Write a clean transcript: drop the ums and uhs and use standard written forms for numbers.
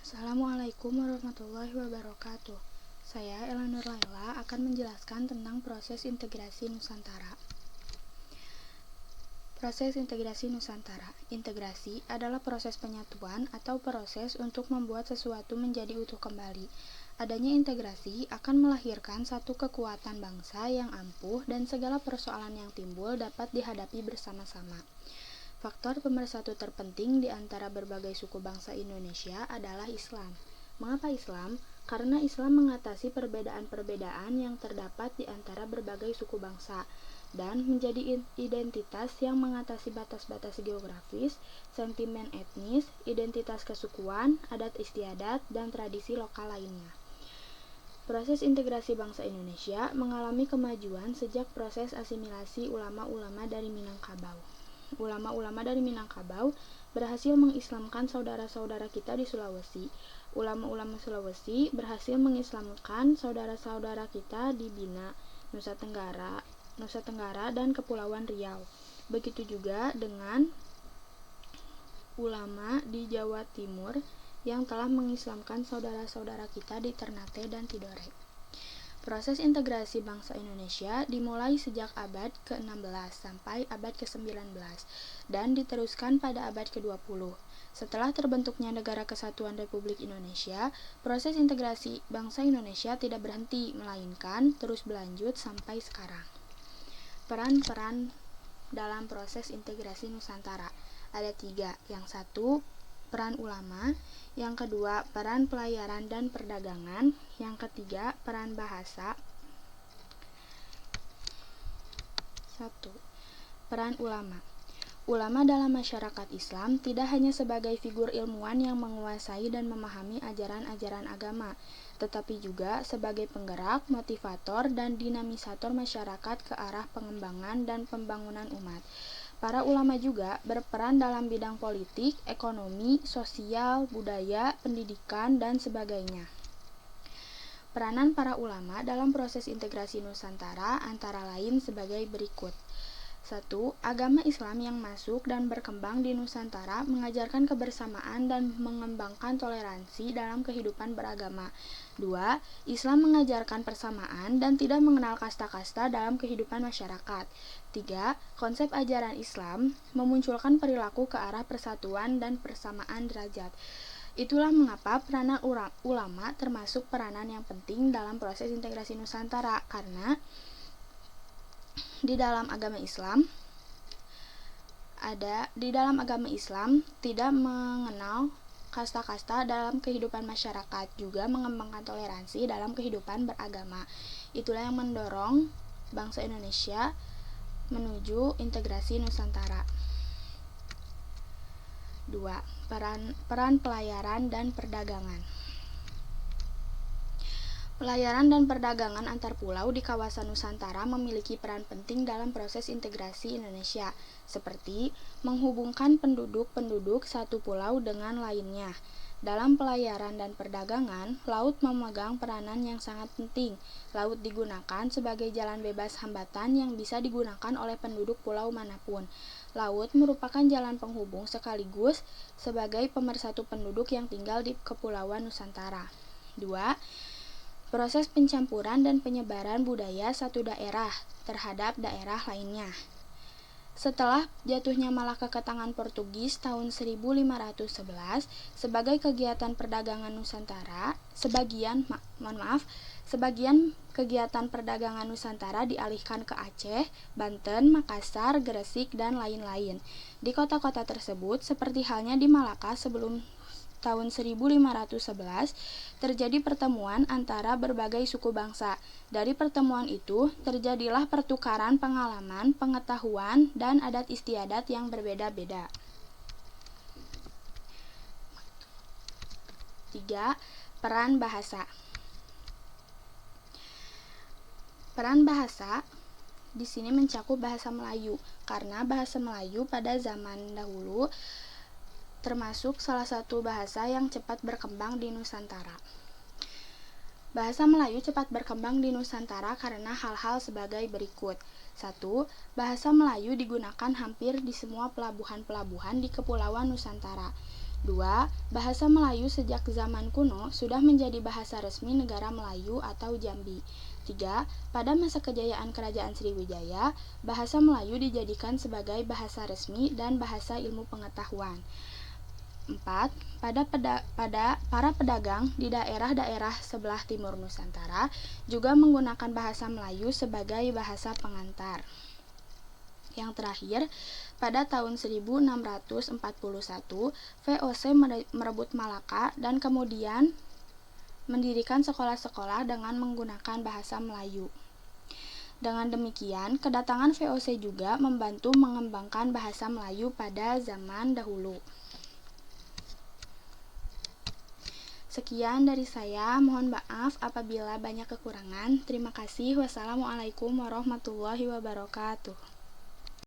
Assalamualaikum warahmatullahi wabarakatuh. Saya Elanur Laila akan menjelaskan tentang proses integrasi Nusantara. Proses integrasi Nusantara. Integrasi adalah proses penyatuan atau proses untuk membuat sesuatu menjadi utuh kembali. Adanya integrasi akan melahirkan satu kekuatan bangsa yang ampuh dan segala persoalan yang timbul dapat dihadapi bersama-sama. Faktor pemersatu terpenting di antara berbagai suku bangsa Indonesia adalah Islam. Mengapa Islam? Karena Islam mengatasi perbedaan-perbedaan yang terdapat di antara berbagai suku bangsa dan menjadi identitas yang mengatasi batas-batas geografis, sentimen etnis, identitas kesukuan, adat istiadat, dan tradisi lokal lainnya. Proses integrasi bangsa Indonesia mengalami kemajuan sejak proses asimilasi ulama-ulama dari Minangkabau. Ulama-ulama dari Minangkabau berhasil mengislamkan saudara-saudara kita di Sulawesi. Ulama-ulama Sulawesi berhasil mengislamkan saudara-saudara kita di Bina, Nusa Tenggara dan Kepulauan Riau. Begitu juga dengan ulama di Jawa Timur yang telah mengislamkan saudara-saudara kita di Ternate dan Tidore. Proses integrasi bangsa Indonesia dimulai sejak abad ke-16 sampai abad ke-19 dan diteruskan pada abad ke-20. Setelah terbentuknya Negara Kesatuan Republik Indonesia, proses integrasi bangsa Indonesia tidak berhenti, melainkan terus berlanjut sampai sekarang. Peran-peran dalam proses integrasi Nusantara ada 3. Yang 1, peran ulama, yang kedua, peran pelayaran dan perdagangan, yang ketiga, peran bahasa. 1. Peran ulama. Ulama dalam masyarakat Islam tidak hanya sebagai figur ilmuwan yang menguasai dan memahami ajaran-ajaran agama, tetapi juga sebagai penggerak, motivator, dan dinamisator masyarakat ke arah pengembangan dan pembangunan umat. Para ulama juga berperan dalam bidang politik, ekonomi, sosial, budaya, pendidikan, dan sebagainya. Peranan para ulama dalam proses integrasi Nusantara antara lain sebagai berikut. 1. Agama Islam yang masuk dan berkembang di Nusantara mengajarkan kebersamaan dan mengembangkan toleransi dalam kehidupan beragama. 2. Islam mengajarkan persamaan dan tidak mengenal kasta-kasta dalam kehidupan masyarakat. 3. Konsep ajaran Islam memunculkan perilaku ke arah persatuan dan persamaan derajat. Itulah mengapa peranan ulama termasuk peranan yang penting dalam proses integrasi Nusantara, karena di dalam agama Islam tidak mengenal kasta-kasta dalam kehidupan masyarakat, juga mengembangkan toleransi dalam kehidupan beragama. Itulah yang mendorong bangsa Indonesia menuju integrasi Nusantara. 2. Peran pelayaran dan perdagangan. Pelayaran dan perdagangan antar pulau di kawasan Nusantara memiliki peran penting dalam proses integrasi Indonesia, seperti menghubungkan penduduk-penduduk satu pulau dengan lainnya. Dalam pelayaran dan perdagangan, laut memegang peranan yang sangat penting. Laut digunakan sebagai jalan bebas hambatan yang bisa digunakan oleh penduduk pulau manapun. Laut merupakan jalan penghubung sekaligus sebagai pemersatu penduduk yang tinggal di Kepulauan Nusantara. 2. Proses pencampuran dan penyebaran budaya satu daerah terhadap daerah lainnya. Setelah jatuhnya Malaka ke tangan Portugis tahun 1511, sebagai kegiatan perdagangan Nusantara, sebagian kegiatan perdagangan Nusantara dialihkan ke Aceh, Banten, Makassar, Gresik, dan lain-lain. Di kota-kota tersebut, seperti halnya di Malaka sebelum tahun 1511, terjadi pertemuan antara berbagai suku bangsa. Dari pertemuan itu, terjadilah pertukaran pengalaman, pengetahuan, dan adat istiadat yang berbeda-beda. 3. Peran bahasa. Peran bahasa di sini mencakup bahasa Melayu, karena bahasa Melayu pada zaman dahulu termasuk salah satu bahasa yang cepat berkembang di Nusantara. Bahasa Melayu cepat berkembang di Nusantara karena hal-hal sebagai berikut. 1. Bahasa Melayu digunakan hampir di semua pelabuhan-pelabuhan di Kepulauan Nusantara. 2. Bahasa Melayu sejak zaman kuno sudah menjadi bahasa resmi negara Melayu atau Jambi. 3. Pada masa kejayaan Kerajaan Sriwijaya, bahasa Melayu dijadikan sebagai bahasa resmi dan bahasa ilmu pengetahuan. 4. Para pedagang di daerah-daerah sebelah timur Nusantara juga menggunakan bahasa Melayu sebagai bahasa pengantar. Yang terakhir, pada tahun 1641, VOC merebut Malaka dan kemudian mendirikan sekolah-sekolah dengan menggunakan bahasa Melayu. Dengan demikian, kedatangan VOC juga membantu mengembangkan bahasa Melayu pada zaman dahulu. Sekian dari saya, mohon maaf apabila banyak kekurangan. Terima kasih. Wassalamualaikum warahmatullahi wabarakatuh.